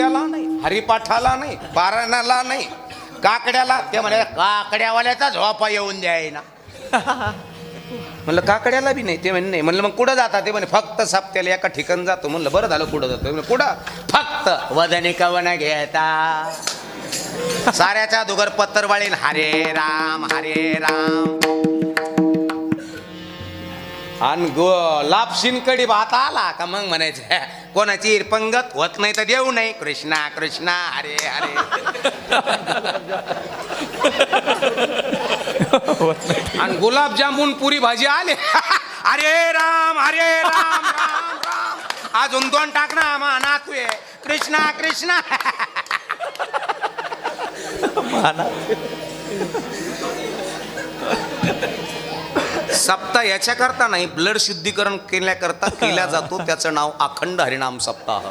सप्त्याला नाही, हरिपाठाला नाही, पारायणाला नाही, काकड्याला. ते म्हणे काकड्यावाल्याचा झोपा येऊन द्यायना. म्हणलं काकड्याला बी नाही. ते म्हणे नाही. म्हणलं मग कुठं जाता? ते म्हणे फक्त सप्त्याला एका ठिकाण जातो. म्हणलं बरं झालं कुठं जातो? म्हणजे कुठं? फक्त वदनी कवन घेता साऱ्याच्या दुगर पत्तर वाळीन हरे राम हरे राम. आणि लापशीन कडी भात आला का मग म्हणायचं कोणाची पंगत होत नाही तर देऊ नाही. कृष्णा कृष्णा हरे हरे. आणि गुलाबजामुन पुरी भाजी आले हरे राम राम राम. अजून 2 टाक ना मा नातू आहे. कृष्णा कृष्णा. सप्ताह याच्या करता नाही, ब्लड शुद्धीकरण केल्या जातो. त्याचं नाव अखंड हरिनाम सप्ताह.